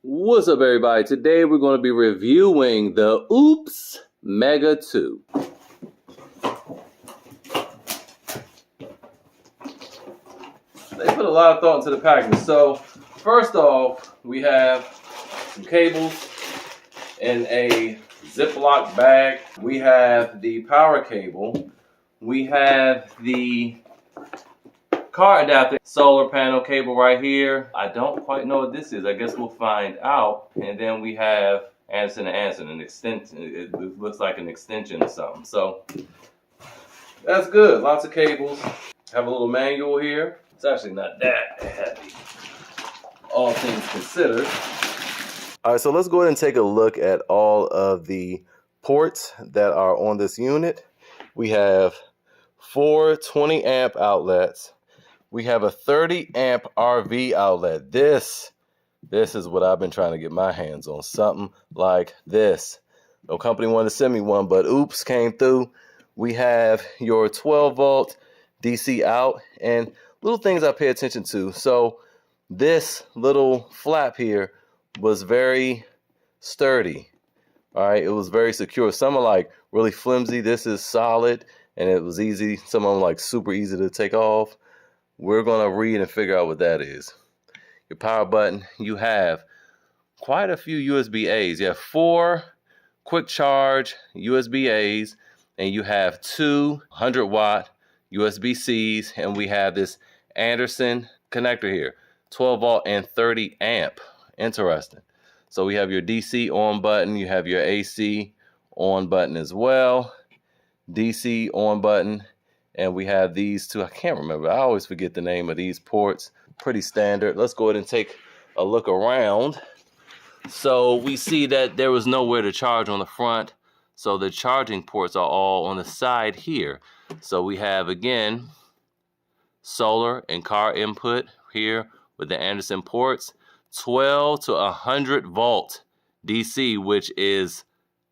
What's up, everybody? Today we're going to be reviewing the Oupes Mega 2. They put a lot of thought into the packaging. So first off, we have some cables in a Ziploc bag. We have the power cable. We have the car adapter, solar panel cable right here. I don't quite know what this is. I guess we'll find out. And then we have Anderson & Anderson, an extension. It looks like an extension or something. So that's good. Lots of cables. Have a little manual here. It's actually not that heavy, all things considered. All right, so let's go ahead and take a look at all of the ports that are on this unit. We have 4 20 amp outlets. We have a 30 amp RV outlet. This is what I've been trying to get my hands on. Something like this. No company wanted to send me one, but Oupes came through. We have your 12 volt DC out and little things I pay attention to. So this little flap here was very sturdy. All right, it was very secure. Some are like really flimsy. This is solid and it was easy. Some of them like super easy to take off. We're going to read and figure out what that is. Your power button, you have quite a few USB A's. You have 4 quick charge USB A's, and you have 2 100-watt USB C's, and we have this Anderson connector here, 12 volt and 30 amp. Interesting. So we have your DC on button, you have your AC on button as well, DC on button. And we have these two. I can't remember. I always forget the name of these ports. Pretty standard. Let's go ahead and take a look around. So we see that there was nowhere to charge on the front. So the charging ports are all on the side here. So we have, again, solar and car input here with the Anderson ports. 12 to 100 volt DC, which is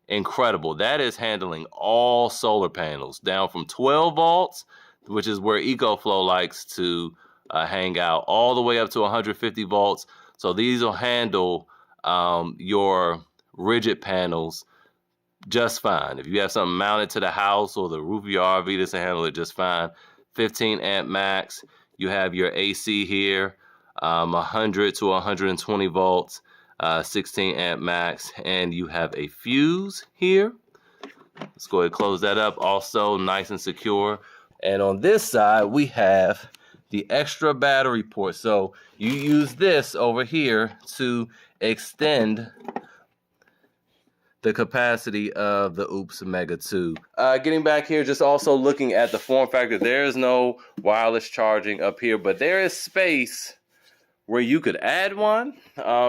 incredible. That is handling all solar panels down from 12 volts, which is where EcoFlow likes to hang out, all the way up to 150 volts. So these will handle your rigid panels just fine. If you have something mounted to the house or the roof of your RV, this will handle it just fine. 15 amp max. You have your AC here, 100 to 120 volts. 16 amp max, and you have a fuse here. Let's go ahead and close that up. Also nice and secure. And on this side, we have the extra battery port. So you use this over here to extend the capacity of the Oupes Mega 2. Getting back here, just also looking at the form factor, there is no wireless charging up here, but there is space where you could add one.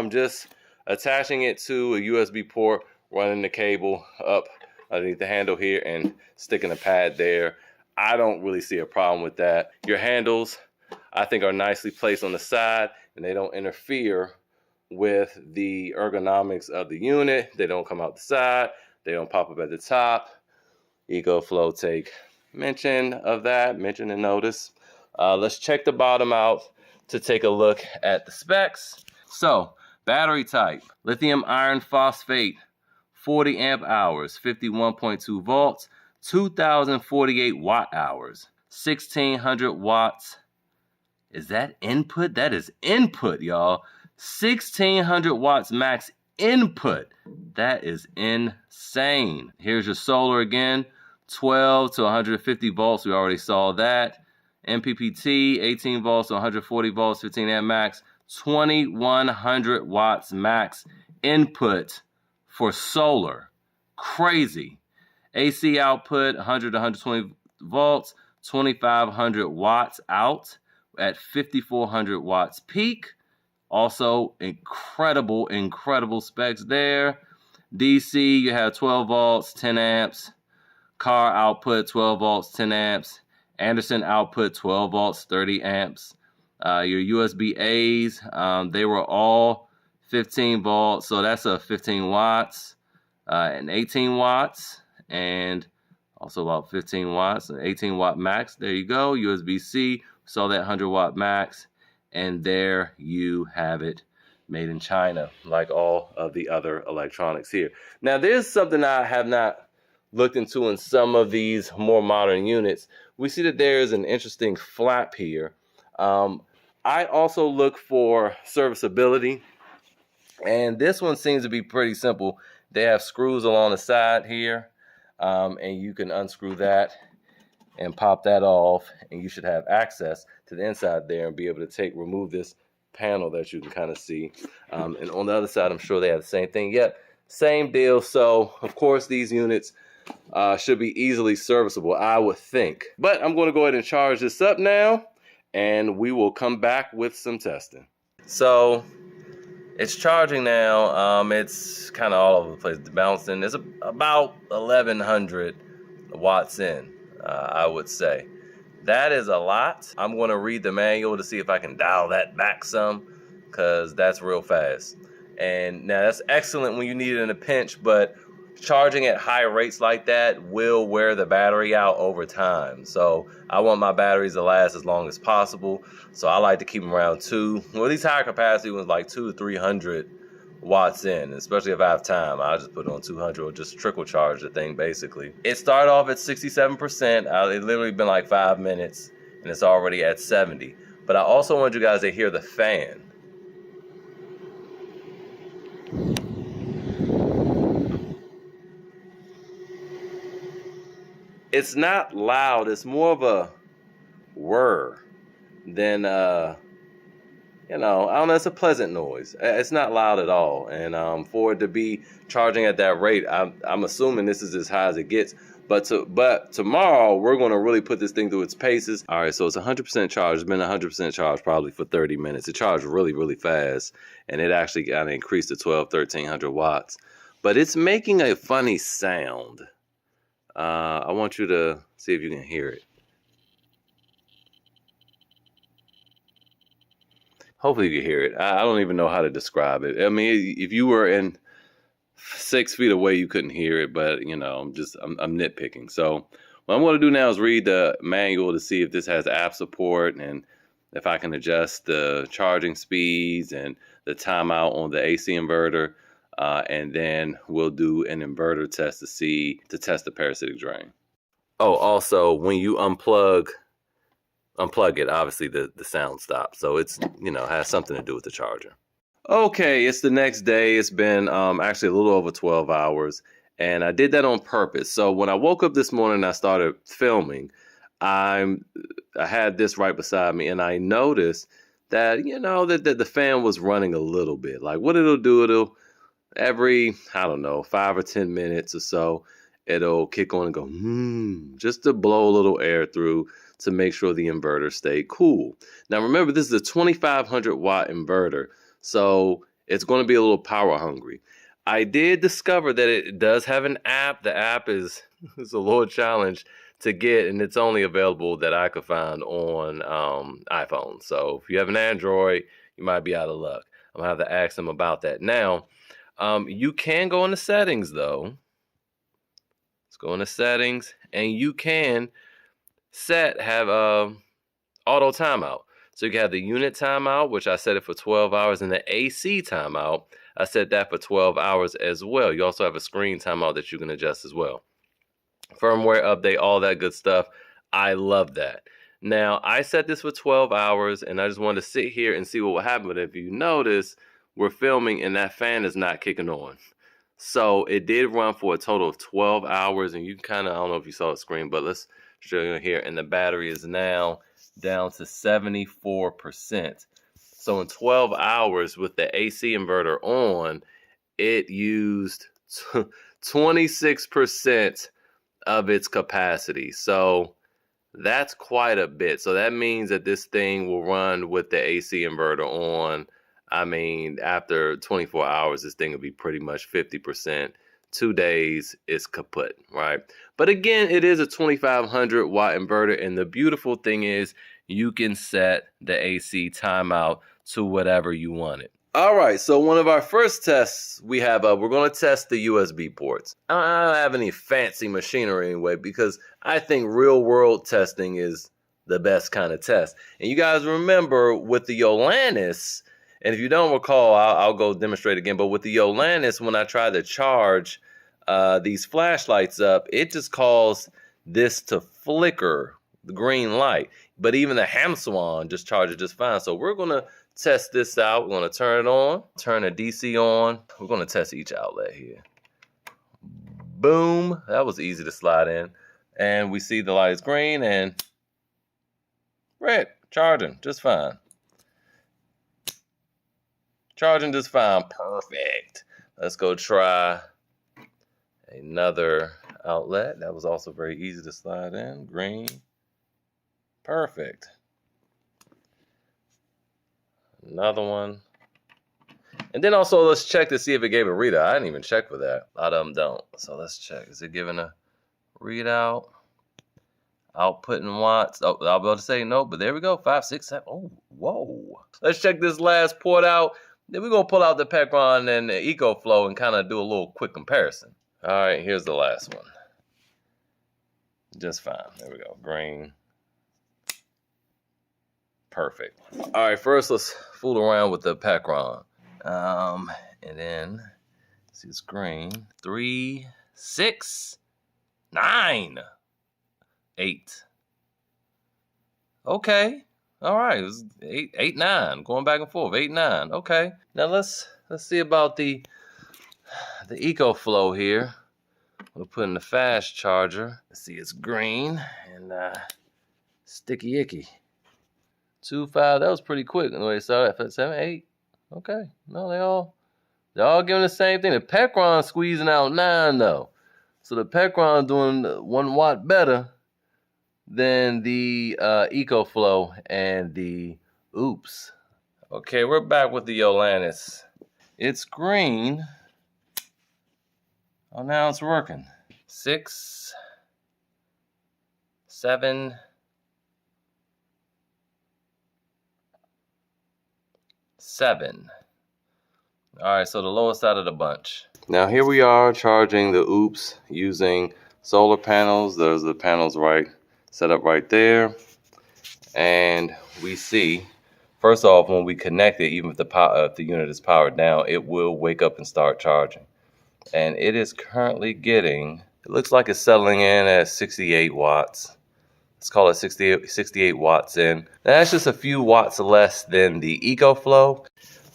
Just attaching it to a USB port, running the cable up underneath the handle here and sticking a pad there. I don't really see a problem with that. Your handles, I think, are nicely placed on the side and they don't interfere with the ergonomics of the unit. They don't come out the side. They don't pop up at the top. EcoFlow take mention of that, mention and notice. Let's check the bottom out to take a look at the specs. So, battery type, lithium iron phosphate, 40 amp hours, 51.2 volts, 2048 watt hours, 1600 watts. Is that input? That is input, y'all. 1600 watts max input. That is insane. Here's your solar again, 12 to 150 volts. We already saw that. MPPT, 18 volts to 140 volts, 15 amp max, 2100 watts max input for solar. Crazy. AC output, 100 to 120 volts, 2500 watts out at 5400 watts peak. Also, incredible specs there. DC, you have 12 volts, 10 amps. Car output, 12 volts, 10 amps. Anderson output, 12 volts, 30 amps. Your USB A's, they were all 15 volts, so that's a 15 watts and 18 watts, and also about 15 watts, an 18 watt max. There you go, USB-C, saw that 100 watt max, and there you have it. made in China, like all of the other electronics here. Now, there's something I have not looked into in some of these more modern units. We see that there's an interesting flap here. I also look for serviceability, and this one seems to be pretty simple. They have screws along the side here, and you can unscrew that and pop that off, and you should have access to the inside there and be able to remove this panel that you can kind of see. And on the other side, I'm sure they have the same thing. Yep, same deal. So, of course, these units should be easily serviceable, I would think. But I'm going to go ahead and charge this up now, and we will come back with some testing. So it's charging now. It's kind of all over the place. The balancing is about 1100 watts in, I would say. That is a lot. I'm going to read the manual to see if I can dial that back some, because that's real fast. And now that's excellent when you need it in a pinch, but charging at high rates like that will wear the battery out over time. So I want my batteries to last as long as possible. So I like to keep them around these higher capacity ones, like 200 to 300 watts in. Especially if I have time, I'll just put it on 200 or just trickle charge the thing basically. It started off at 67%. It literally been like 5 minutes and it's already at 70. But I also want you guys to hear the fan. It's not loud. It's more of a whir than, I don't know, it's a pleasant noise. It's not loud at all. And for it to be charging at that rate, I'm assuming this is as high as it gets. But tomorrow, we're going to really put this thing through its paces. All right, so it's 100% charged. It's been 100% charged probably for 30 minutes. It charged really, really fast. And it actually got increased to 1300 watts. But it's making a funny sound. I want you to see if you can hear it. Hopefully you can hear it. I don't even know how to describe it. I mean, if you were in 6 feet away, you couldn't hear it, but I'm nitpicking. So what I'm going to do now is read the manual to see if this has app support and if I can adjust the charging speeds and the timeout on the AC inverter. And then we'll do an inverter test to test the parasitic drain. Oh, also, when you unplug it, obviously the sound stops. So it's, has something to do with the charger. Okay, it's the next day. It's been actually a little over 12 hours. And I did that on purpose. So when I woke up this morning and I started filming, I had this right beside me. And I noticed that, that the fan was running a little bit. Like what it'll do, every, 5 or 10 minutes or so, it'll kick on and go, just to blow a little air through to make sure the inverter stayed cool. Now, remember, this is a 2500 watt inverter, so it's going to be a little power hungry. I did discover that it does have an app. The app is a little challenge to get, and it's only available that I could find on iPhone. So if you have an Android, you might be out of luck. I'm going to have to ask them about that. Now, you can go into settings though. Let's go into settings, and you can have auto timeout. So you can have the unit timeout, which I set it for 12 hours, and the AC timeout, I set that for 12 hours as well. You also have a screen timeout that you can adjust as well. Firmware update, all that good stuff. I love that. Now, I set this for 12 hours, and I just wanted to sit here and see what would happen. But if you notice, we're filming and that fan is not kicking on. So it did run for a total of 12 hours, and you kind of, I don't know if you saw the screen, but let's show you here. And the battery is now down to 74%. So in 12 hours with the AC inverter on, it used 26% of its capacity. So that's quite a bit. So that means that this thing will run with the AC inverter on. I mean, after 24 hours, this thing will be pretty much 50%. 2 days, it's kaput, right? But again, it is a 2500 watt inverter. And the beautiful thing is you can set the AC timeout to whatever you want it. All right, so one of our first tests we have, we're going to test the USB ports. I don't have any fancy machinery anyway, because I think real world testing is the best kind of test. And you guys remember with the Yolanis, And if you don't recall, I'll go demonstrate again. But with the Olannis, when I tried to charge these flashlights up, it just caused this to flicker, the green light. But even the Hamswan just charges just fine. So we're going to test this out. We're going to turn it on, turn the DC on. We're going to test each outlet here. Boom. That was easy to slide in. And we see the light is green and red. Charging just fine. Charging just fine. Perfect. Let's go try another outlet. That was also very easy to slide in. Green. Perfect. Another one. And then also let's check to see if it gave a readout. I didn't even check for that. A lot of them don't. So let's check. Is it giving a readout? Output in watts. Oh, I'll be able to say no, but there we go. 5, 6, 7. Oh, whoa. Let's check this last port out. Then we're going to pull out the Pecron and the EcoFlow and kind of do a little quick comparison. All right, here's the last one. Just fine. There we go. Green. Perfect. All right, first let's fool around with the Pecron. And then, see, it's green. 3, 6, 9, 8. Okay. All right. It was 8, 9. Going back and forth. 8, 9. Okay. Now let's see about the EcoFlow here. We'll put in the fast charger. Let's see, it's green and sticky icky. 2, 5. That was pretty quick. The way it started at 7, 8. Okay. No, they're all giving the same thing. The Pecron squeezing out 9 though. So the Pecron doing 1 watt better than the EcoFlow and the Oupes. Okay, we're back with the Olannis. It's green. Oh, now it's working. 6, 7, 7. All right, so the lowest out of the bunch. Now here we are charging the Oupes using solar panels. There's the panels set up right there. And we see, first off, when we connect it, even if the unit is powered down, it will wake up and start charging. And it is currently getting, it looks like it's settling in at 68 watts. Let's call it 68 watts in. That's just a few watts less than the EcoFlow.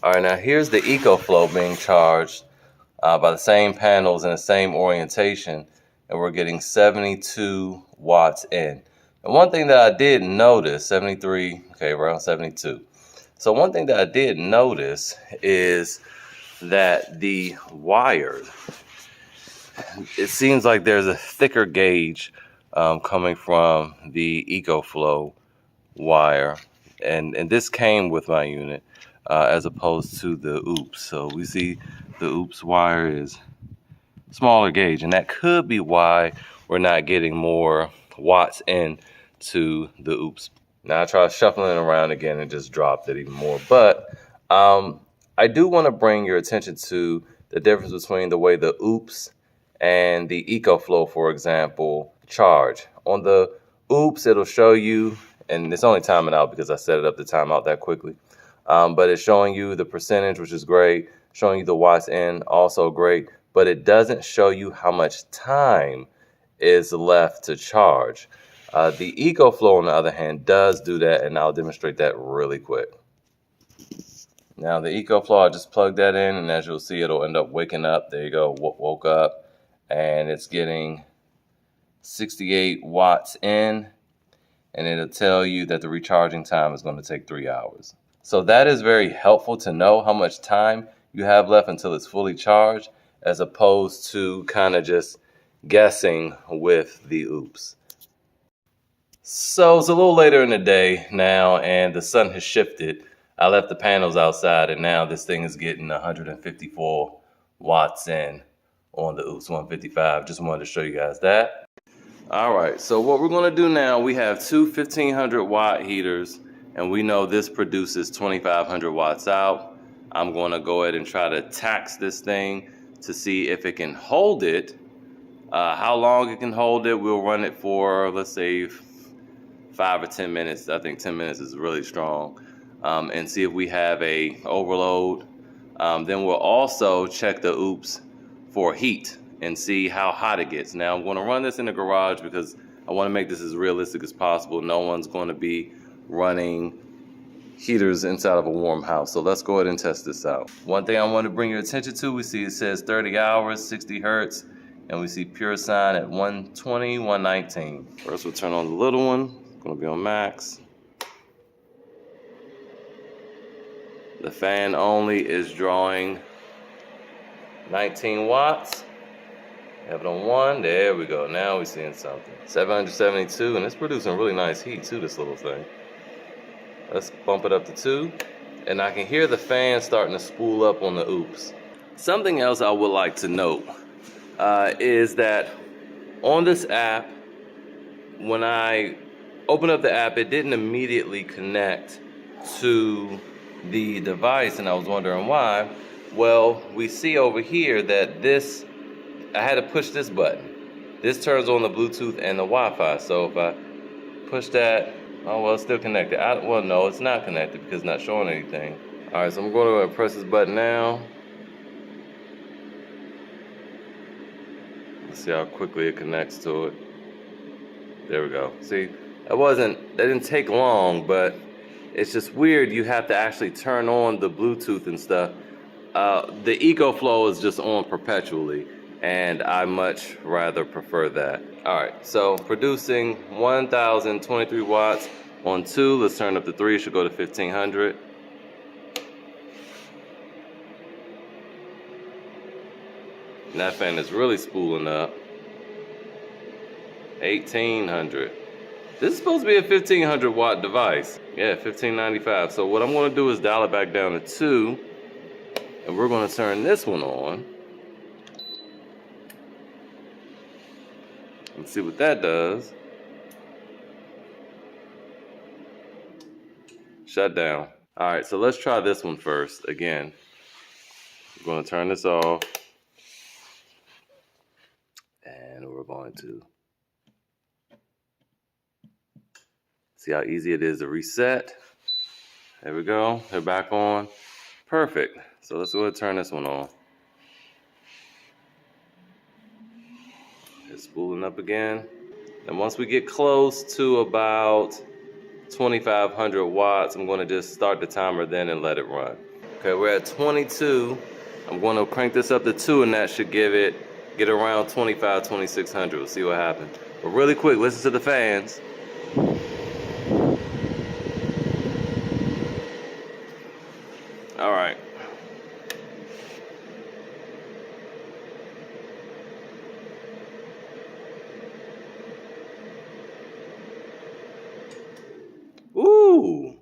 All right, now here's the EcoFlow being charged by the same panels in the same orientation, and we're getting 72 watts in. And one thing that I did notice, 73, okay, around 72. So one thing that I did notice is that the wire, it seems like there's a thicker gauge coming from the EcoFlow wire, and this came with my unit as opposed to the Oupes. So we see the Oupes wire is smaller gauge, and that could be why we're not getting more watts in to the Oupes. Now I tried shuffling it around again and just dropped it even more. But I do want to bring your attention to the difference between the way the Oupes and the EcoFlow, for example, charge. On the Oupes, it'll show you, and it's only timing out because I set it up to time out that quickly. But it's showing you the percentage, which is great. Showing you the watts in, also great. But it doesn't show you how much time is left to charge. The EcoFlow, on the other hand, does do that, and I'll demonstrate that really quick. Now, the EcoFlow, I just plugged that in, and as you'll see, it'll end up waking up. There you go, woke up, and it's getting 68 watts in, and it'll tell you that the recharging time is going to take 3 hours. So that is very helpful to know how much time you have left until it's fully charged, as opposed to kind of just guessing with the Oupes. So it's a little later in the day now, and the sun has shifted. I left the panels outside, and now this thing is getting 154 watts in on the Oupes 155. Just wanted to show you guys that. All right, so what we're going to do now, we have two 1500 watt heaters, and we know this produces 2500 watts out. I'm going to go ahead and try to tax this thing to see if it can hold it. How long it can hold it, we'll run it for, let's say, 5 or 10 minutes. I think 10 minutes is really strong. and see if we have a overload. Then we'll also check the Oupes for heat and see how hot it gets. Now I'm going to run this in the garage because I want to make this as realistic as possible. No one's going to be running heaters inside of a warm house. So let's go ahead and test this out. One thing I want to bring your attention to, we see it says 30 hours, 60 hertz, and we see pure sine at 120, 119. First we'll turn on the little one. It's going to be on max. The fan only is drawing 19 watts. Have it on 1. There we go. Now we're seeing something. 772, and it's producing really nice heat too, this little thing. Let's bump it up to 2. And I can hear the fan starting to spool up on the Oupes. Something else I would like to note is that on this app, when I opened up the app, it didn't immediately connect to the device, and I was wondering why. Well, we see over here that this, I had to push this button. This turns on the Bluetooth and the Wi-Fi. So if I push that, oh well, it's still connected. Well, no, it's not connected because it's not showing anything. All right, so I'm going to press this button now. Let's see how quickly it connects to it. There we go. See, that didn't take long, but it's just weird. You have to actually turn on the Bluetooth and stuff. The EcoFlow is just on perpetually, and I much rather prefer that. All right, so producing 1,023 watts on 2. Let's turn up to 3. Should go to 1,500. And that fan is really spooling up. 1,800. This is supposed to be a 1,500 watt device. Yeah, 1,595. So what I'm going to do is dial it back down to 2. And we're going to turn this one on. And see what that does. Shut down. All right, so let's try this one first. Again, we're going to turn this off. And we're going to see how easy it is to reset. There we go. They're back on. Perfect. So let's go ahead and turn this one on. It's spooling up again. And once we get close to about 2,500 watts, I'm going to just start the timer then and let it run. Okay, we're at 22. I'm going to crank this up to 2, and that should get around 25, 2,600. We'll see what happens. But really quick, listen to the fans. All right. Ooh.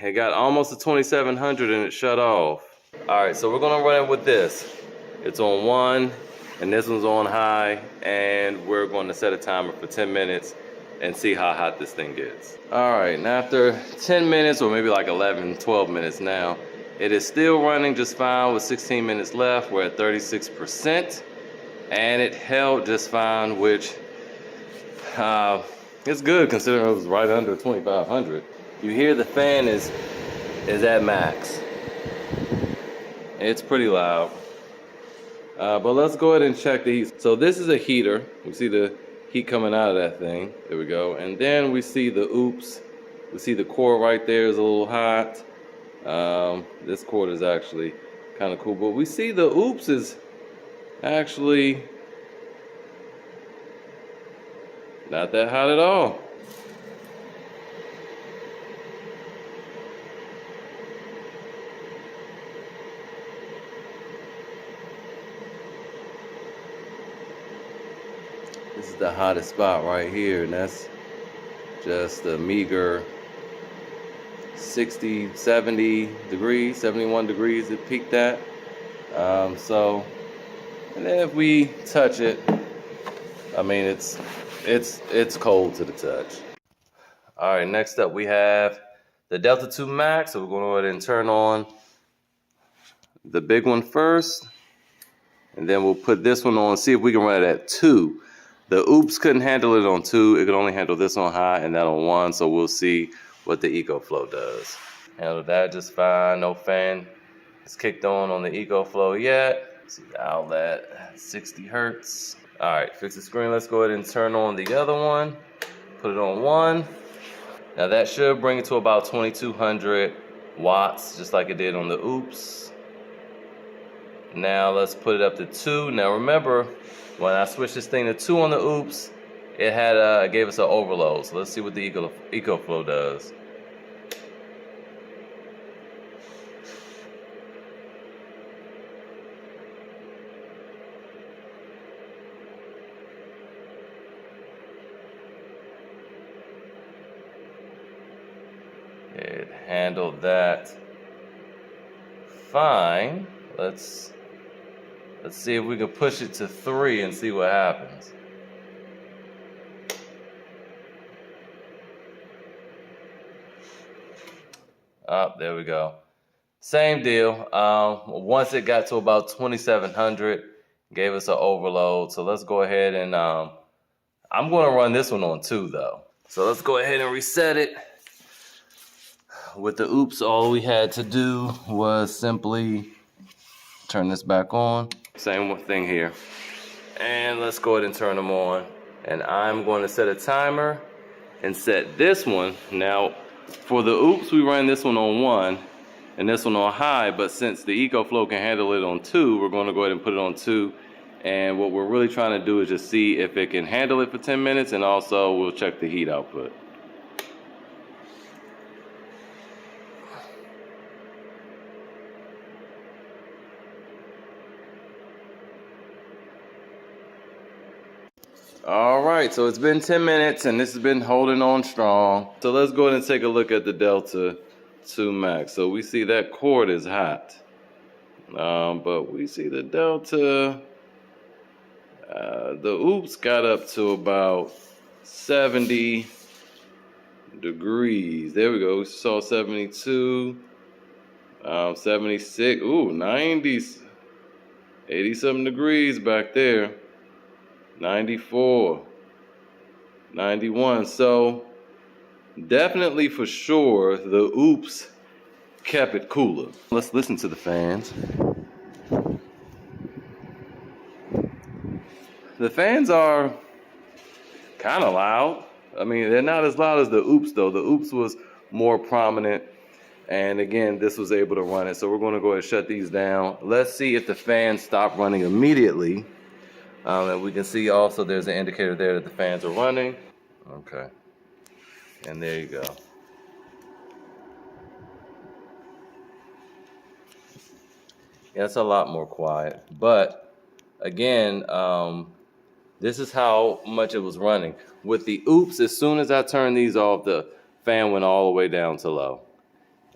It got almost to 2,700 and it shut off. All right, so we're gonna run it with this. It's on 1 and this one's on high, and we're going to set a timer for 10 minutes and see how hot this thing gets. All right, and after 10 minutes, or maybe like 11, 12 minutes now, it is still running just fine with 16 minutes left. We're at 36%, and it held just fine, which is good considering it was right under 2,500. You hear the fan is at max. It's pretty loud. But let's go ahead and check the heat. So this is a heater. We see the heat coming out of that thing. There we go. And then we see the Oupes. We see the core right there is a little hot. This cord is actually kind of cool. But we see the Oupes is actually not that hot at all. This is the hottest spot right here, and that's just a meager 60, 70 degrees, 71 degrees it peaked at. And then if we touch it, I mean, it's cold to the touch. All right, next up we have the Delta 2 Max. So we're going to go ahead and turn on the big one first, and then we'll put this one on, see if we can run it at 2. The Oupes couldn't handle it on 2. It could only handle this on high and that on 1. So we'll see what the EcoFlow does. Handled that just fine. No fan is kicked on the EcoFlow yet. See the outlet, 60 hertz. All right, fix the screen. Let's go ahead and turn on the other one. Put it on 1. Now that should bring it to about 2200 watts, just like it did on the Oupes. Now let's put it up to 2. Now remember, when I switched this thing to 2 on the Oupes, it gave us an overload. So let's see what the EcoFlow does. It handled that fine. Let's see if we can push it to 3 and see what happens. Oh, there we go. Same deal. Once it got to about 2700, gave us an overload. So let's go ahead and I'm going to run this one on 2 though. So let's go ahead and reset it. With the Oupes, all we had to do was simply turn this back on. Same thing here. And let's go ahead and turn them on. And I'm going to set a timer and set this one. Now, for the Oupes, we ran this one on 1 and this one on high, but since the EcoFlow can handle it on 2, we're going to go ahead and put it on 2. And what we're really trying to do is just see if it can handle it for 10 minutes, and also we'll check the heat output. All right, so it's been 10 minutes and this has been holding on strong. So let's go ahead and take a look at the Delta 2 Max. So we see that cord is hot, but we see the Delta, the Oupes got up to about 70 degrees. There we go, we saw 72, 76, ooh, 90, 80 something degrees back there. 94, 91. So definitely for sure the Oupes kept it cooler. Let's listen to the fans. The fans are kind of loud. I mean, they're not as loud as the Oupes though. The Oupes was more prominent, and again, this was able to run it. So we're going to go ahead and shut these down. Let's see if the fans stop running immediately. And we can see also there's an indicator there that the fans are running. Okay. And there you go. Yeah, it's a lot more quiet. But again, this is how much it was running. With the Oupes, as soon as I turned these off, the fan went all the way down to low.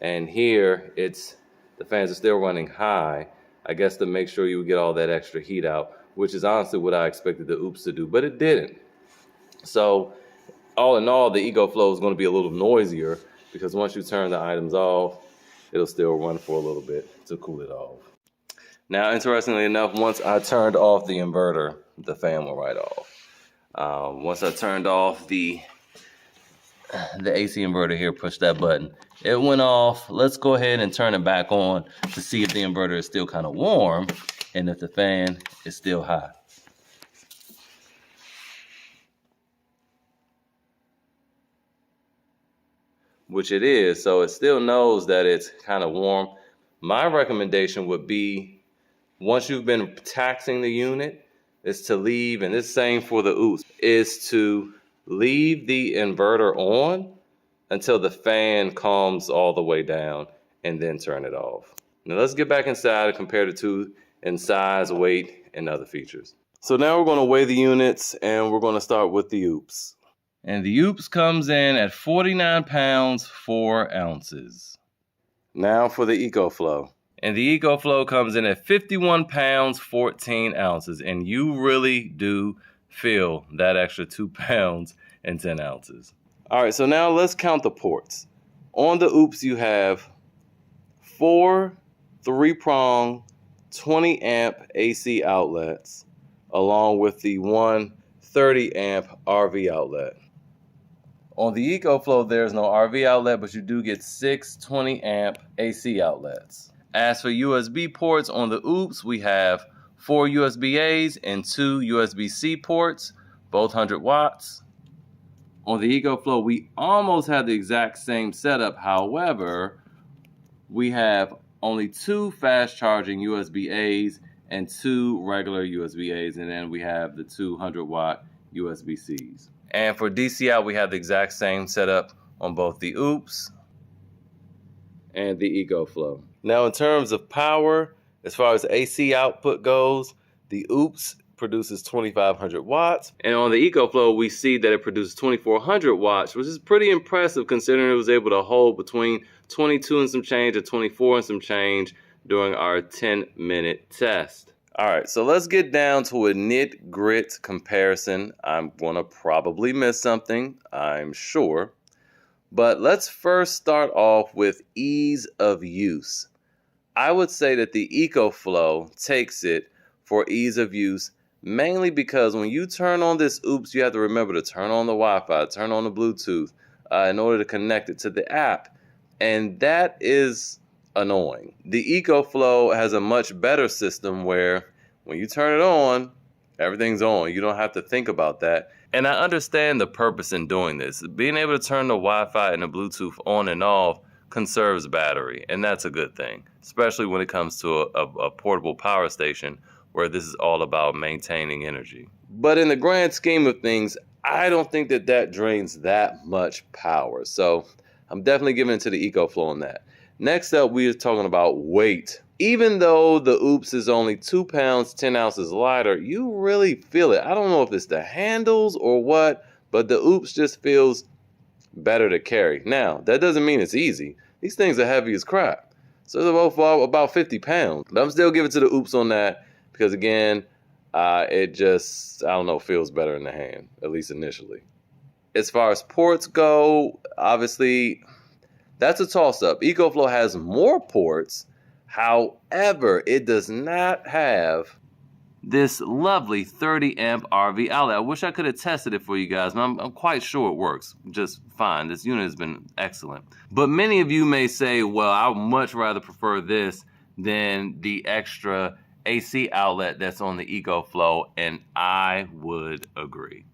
And here, the fans are still running high, I guess to make sure you would get all that extra heat out, which is honestly what I expected the Oupes to do, but it didn't. So all in all, the EcoFlow is going to be a little noisier because once you turn the items off, it'll still run for a little bit to cool it off. Now, interestingly enough, once I turned off the inverter, the fan went right off. Once I turned off the AC inverter here, push that button, it went off. Let's go ahead and turn it back on to see if the inverter is still kind of warm and if the fan is still hot. Which it is, so it still knows that it's kind of warm. My recommendation would be, once you've been taxing the unit, is to leave, and this is same for the Oupes, is to leave the inverter on until the fan calms all the way down and then turn it off. Now let's get back inside and compare the two in size, weight, and other features. So now we're going to weigh the units, and we're going to start with the Oupes. And the Oupes comes in at 49 pounds, 4 ounces. Now for the EcoFlow. And the EcoFlow comes in at 51 pounds, 14 ounces. And you really do feel that extra 2 pounds and 10 ounces. All right, so now let's count the ports. On the Oupes, you have 4 3-prong 20 amp AC outlets, along with the one 30 amp RV outlet. On the EcoFlow, there's no RV outlet, but you do get 6 20 amp AC outlets. As for USB ports on the Oupes, we have 4 USB-A's and 2 USB-C ports, both 100 watts. On the EcoFlow, we almost have the exact same setup. However, we have only 2 fast charging USB-A's and 2 regular USB-A's, and then we have the 200 watt USB-C's. And for DC out, we have the exact same setup on both the Oupes and the EcoFlow. Now, in terms of power, as far as AC output goes, the Oupes produces 2,500 watts. And on the EcoFlow, we see that it produces 2,400 watts, which is pretty impressive considering it was able to hold between 22 and some change or 24 and some change during our 10-minute test. All right, so let's get down to a nit-grit comparison. I'm gonna probably miss something, I'm sure. But let's first start off with ease of use. I would say that the EcoFlow takes it for ease of use, mainly because when you turn on this Oupes, you have to remember to turn on the Wi-Fi, turn on the Bluetooth in order to connect it to the app. And that is annoying. The EcoFlow has a much better system where when you turn it on, everything's on. You don't have to think about that. And I understand the purpose in doing this. Being able to turn the Wi-Fi and the Bluetooth on and off conserves battery, and that's a good thing, especially when it comes to a portable power station where this is all about maintaining energy. But in the grand scheme of things, I don't think that that drains that much power. So I'm definitely giving it to the EcoFlow on that. Next up, we are talking about weight. Even though the Oupes is only 2 pounds, 10 ounces lighter, you really feel it. I don't know if it's the handles or what, but the Oupes just feels better to carry. Now, that doesn't mean it's easy. These things are heavy as crap. So they're both about 50 pounds. But I'm still giving it to the Oupes on that because, again, it just, I don't know, feels better in the hand, at least initially. As far as ports go, obviously, that's a toss-up. EcoFlow has more ports. However, it does not have this lovely 30 amp RV outlet. I wish I could have tested it for you guys, but I'm quite sure it works just fine. This unit has been excellent. But many of you may say, well, I would much rather prefer this than the extra AC outlet that's on the EcoFlow, and I would agree.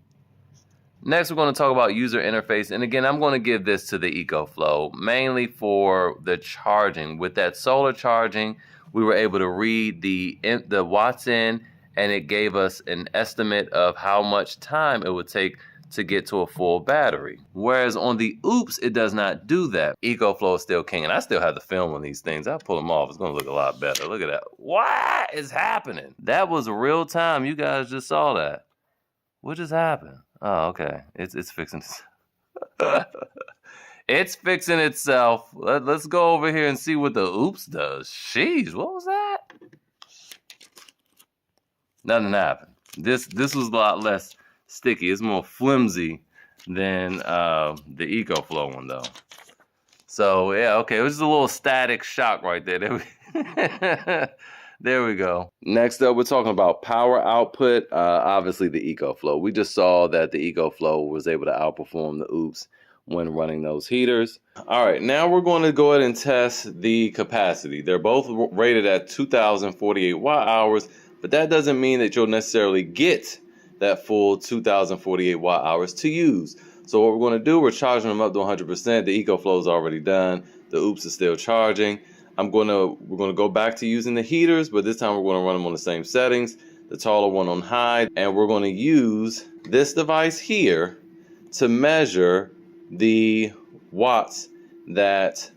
Next, we're going to talk about user interface. And again, I'm going to give this to the EcoFlow, mainly for the charging. With that solar charging, we were able to read the watts in, and it gave us an estimate of how much time it would take to get to a full battery. Whereas on the Oupes, it does not do that. EcoFlow is still king, and I still have the film on these things. I'll pull them off. It's going to look a lot better. Look at that. What is happening? That was real time. You guys just saw that. What just happened? Oh, okay. It's fixing itself. It's fixing itself. Let's go over here and see what the Oupes does. Jeez, what was that? Nothing happened. This was a lot less sticky. It's more flimsy than the EcoFlow one, though. So, yeah, okay. It was just a little static shock right there. There we go. Next up, we're talking about power output. Obviously, the EcoFlow. We just saw that the EcoFlow was able to outperform the Oupes when running those heaters. All right, now we're going to go ahead and test the capacity. They're both rated at 2,048 watt hours, but that doesn't mean that you'll necessarily get that full 2,048 watt hours to use. So what we're going to do, we're charging them up to 100%. The EcoFlow is already done. The Oupes is still charging. We're going to go back to using the heaters, but this time we're going to run them on the same settings, the taller one on high, and we're going to use this device here to measure the watts that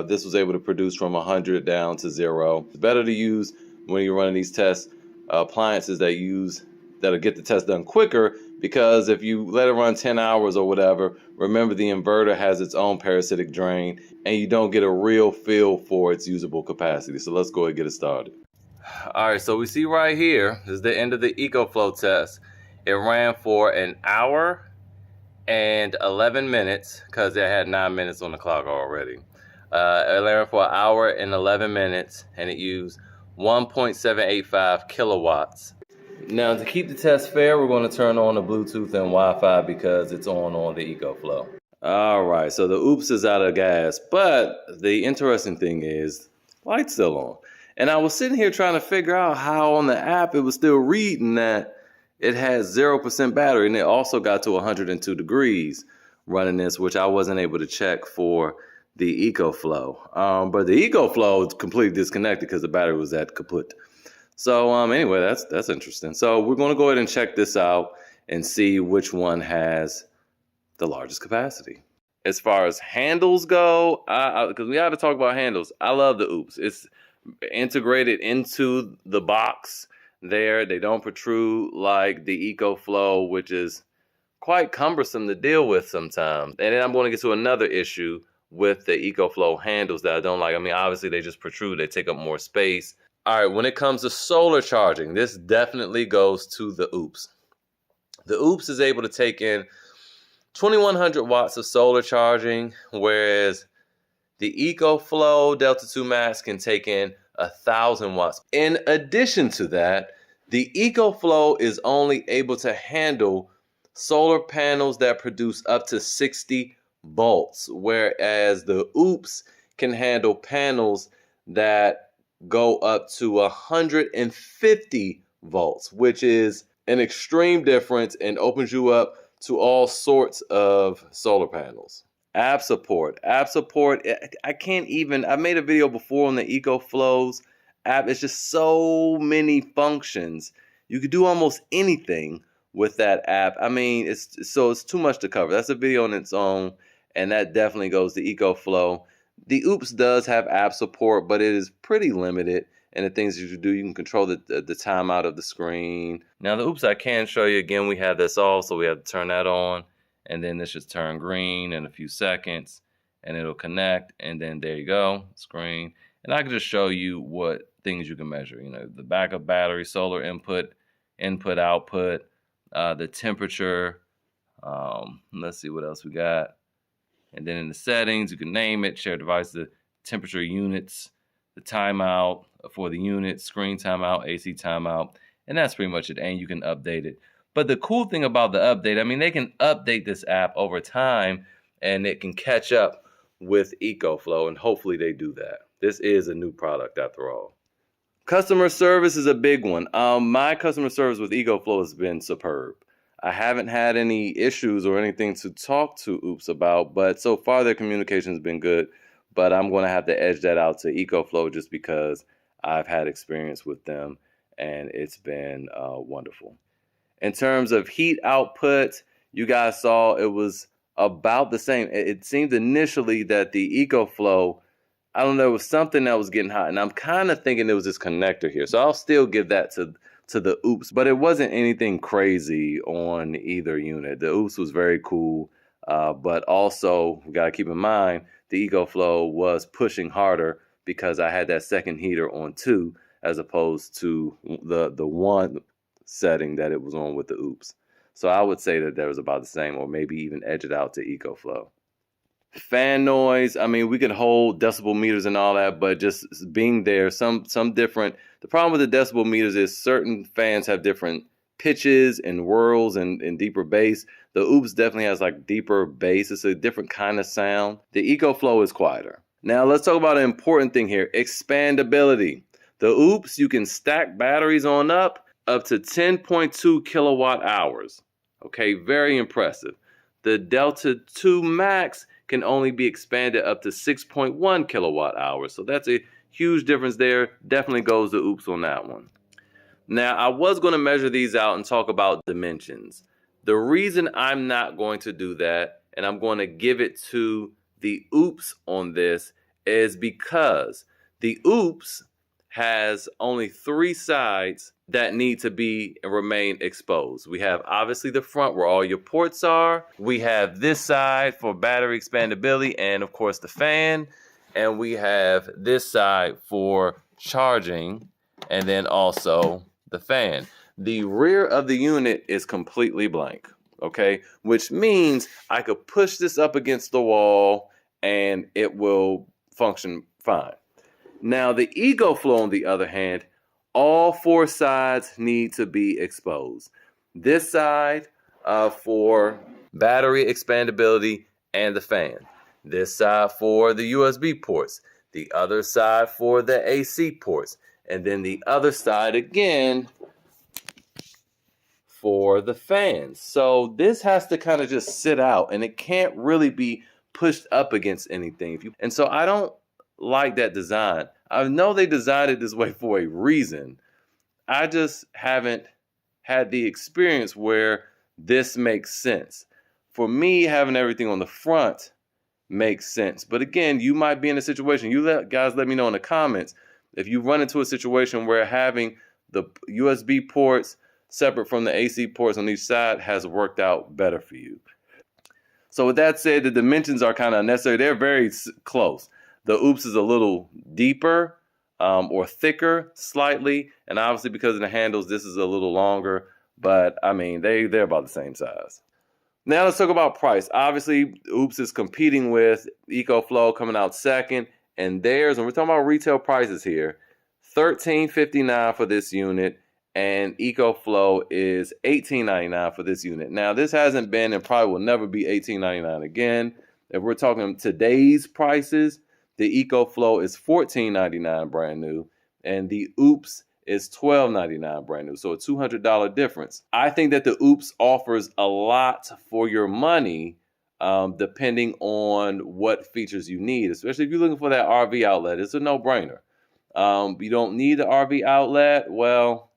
this was able to produce from 100 down to 0. It's better to use when you're running these tests appliances that'll get the test done quicker, because if you let it run 10 hours or whatever, remember the inverter has its own parasitic drain and you don't get a real feel for its usable capacity. So let's go ahead and get it started. All right, so we see right here is the end of the EcoFlow test. It ran for an hour and 11 minutes because it had 9 minutes on the clock already. It ran for an hour and 11 minutes and it used 1.785 kilowatts. Now to keep the test fair, we're going to turn on the Bluetooth and Wi-Fi because it's on the EcoFlow. All right, so the Oupes is out of gas, but the interesting thing is, light's still on. And I was sitting here trying to figure out how on the app it was still reading that it has 0% battery, and it also got to 102 degrees running this, which I wasn't able to check for the EcoFlow. But the EcoFlow is completely disconnected because the battery was at kaput. So anyway, that's interesting. So we're going to go ahead and check this out and see which one has the largest capacity. As far as handles go, because we have to talk about handles, I love the Oupes. It's integrated into the box there. They don't protrude like the EcoFlow, which is quite cumbersome to deal with sometimes. And then I'm going to get to another issue with the EcoFlow handles that I don't like. I mean, obviously they just protrude, they take up more space. All right, when it comes to solar charging, this definitely goes to the Oupes. The Oupes is able to take in 2100 watts of solar charging, whereas the EcoFlow Delta 2 Max can take in 1000 watts. In addition to that, the EcoFlow is only able to handle solar panels that produce up to 60 volts, whereas the Oupes can handle panels that go up to 150 volts, which is an extreme difference and opens you up to all sorts of solar panels. App support. I can't even, I made a video before on the EcoFlow's app. It's just so many functions. You could do almost anything with that app. I mean, it's too much to cover. That's a video on its own, and that definitely goes to EcoFlow. The Oupes does have app support, but it is pretty limited. And the things you do, you can control the timeout of the screen. Now the Oupes I can show you again, we have this off, so we have to turn that on. And then this should turn green in a few seconds. And it'll connect. And then there you go, screen. And I can just show you what things you can measure. You know, the backup battery, solar input, output, the temperature. Let's see what else we got. And then in the settings, you can name it, share device, the temperature units, the timeout for the unit, screen timeout, AC timeout, and that's pretty much it. And you can update it. But the cool thing about the update, I mean, they can update this app over time and it can catch up with EcoFlow, and hopefully they do that. This is a new product after all. Customer service is a big one. My customer service with EcoFlow has been superb. I haven't had any issues or anything to talk to Oupes about, but so far their communication has been good. But I'm going to have to edge that out to EcoFlow just because I've had experience with them and it's been wonderful. In terms of heat output, you guys saw it was about the same. It seemed initially that the EcoFlow, I don't know, there was something that was getting hot, and I'm kind of thinking it was this connector here. So I'll still give that to the Oupes, but it wasn't anything crazy on either unit. The Oupes was very cool, but also we got to keep in mind the EcoFlow was pushing harder because I had that second heater on 2 as opposed to the one setting that it was on with the Oupes. So I would say that there was about the same, or maybe even edge it out to EcoFlow. Fan noise, I mean, we could hold decibel meters and all that, but just being there, some different. The problem with the decibel meters is certain fans have different pitches and whirls and deeper bass. The Oupes definitely has like deeper bass. It's a different kind of sound. The EcoFlow is quieter. Now let's talk about an important thing here, expandability. The Oupes, you can stack batteries on up to 10.2 kilowatt hours. Okay, very impressive. The Delta 2 Max can only be expanded up to 6.1 kilowatt hours. So that's a huge difference there. Definitely goes to Oupes on that one. Now, I was going to measure these out and talk about dimensions. The reason I'm not going to do that, and I'm going to give it to the Oupes on this, is because the Oupes has only 3 sides that need to be and remain exposed. We have obviously the front where all your ports are. We have this side for battery expandability and of course the fan. And we have this side for charging and then also the fan. The rear of the unit is completely blank, okay? Which means I could push this up against the wall and it will function fine. Now the EcoFlow on the other hand all four sides need to be exposed. This side for battery expandability and the fan. This side for the USB ports. The other side for the AC ports. And then the other side again for the fans. So this has to kind of just sit out, and it can't really be pushed up against anything. And so I don't like that design. I know they designed it this way for a reason. I just haven't had the experience where this makes sense. For me, having everything on the front makes sense. But again, you might be in a situation, guys let me know in the comments if you run into a situation where having the USB ports separate from the AC ports on each side has worked out better for you. So with that said, the dimensions are kind of unnecessary. They're very close. The Oupes is a little deeper or thicker slightly, and obviously because of the handles, this is a little longer, but I mean, they're about the same size. Now let's talk about price. Obviously, Oupes is competing with EcoFlow coming out second, and theirs, and we're talking about retail prices here, $13.59 for this unit, and EcoFlow is $18.99 for this unit. Now, this hasn't been and probably will never be $18.99 again. If we're talking today's prices, the EcoFlow is $14.99 brand new, and the Oupes is $12.99 brand new. So a $200 difference. I think that the Oupes offers a lot for your money, depending on what features you need, especially if you're looking for that RV outlet. It's a no-brainer. You don't need the RV outlet, well,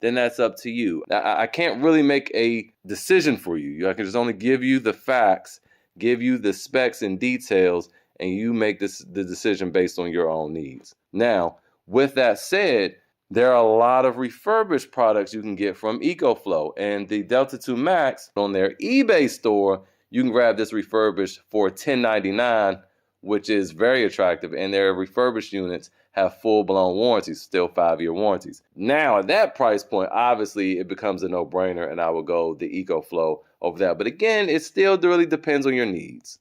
then that's up to you. I can't really make a decision for you. I can just only give you the facts, give you the specs and details, and you make the decision based on your own needs. Now, with that said, there are a lot of refurbished products you can get from EcoFlow, and the Delta 2 Max on their eBay store, you can grab this refurbished for $10.99, which is very attractive, and their refurbished units have full-blown warranties, still 5-year warranties. Now, at that price point, obviously, it becomes a no-brainer, and I will go the EcoFlow over that. But again, it still really depends on your needs.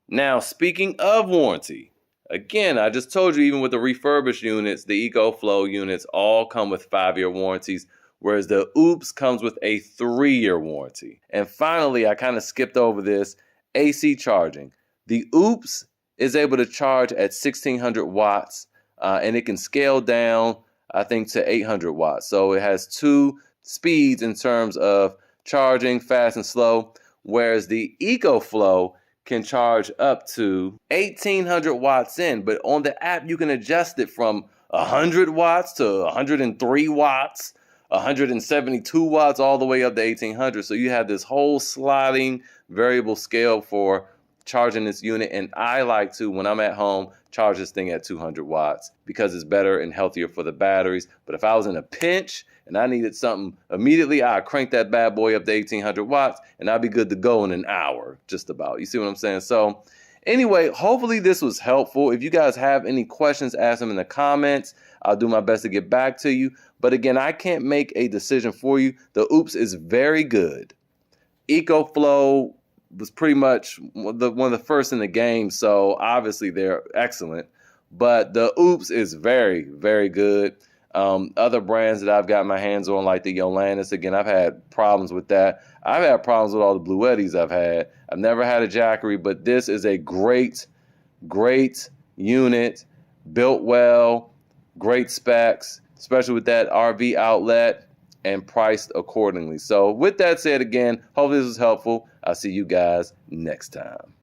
Now, speaking of warranty, again, I just told you, even with the refurbished units, the EcoFlow units all come with 5-year warranties, whereas the Oupes comes with a 3-year warranty. And finally, I kind of skipped over this, AC charging. The Oupes is able to charge at 1600 watts, and it can scale down, I think, to 800 watts. So it has two speeds in terms of charging, fast and slow, whereas the EcoFlow can charge up to 1800 watts in, but on the app you can adjust it from 100 watts to 103 watts, 172 watts, all the way up to 1800. So you have this whole sliding variable scale for charging this unit, and I like to, when I'm at home, charge this thing at 200 watts because it's better and healthier for the batteries. But if I was in a pinch and I needed something immediately, I'd crank that bad boy up to 1800 watts and I'd be good to go in an hour, just about. You see what I'm saying? So anyway, hopefully this was helpful. If you guys have any questions, ask them in the comments. I'll do my best to get back to you. But again, I can't make a decision for you. The Oupes is very good. EcoFlow was pretty much one of the first in the game, so obviously they're excellent. But the Oupes is very, very good. Other brands that I've got my hands on, like the Yolandas, again, I've had problems with that. I've had problems with all the Bluettis I've had. I've never had a Jackery, but this is a great, great unit, built well, great specs, especially with that RV outlet, and priced accordingly. So with that said, again, hopefully this was helpful. I'll see you guys next time.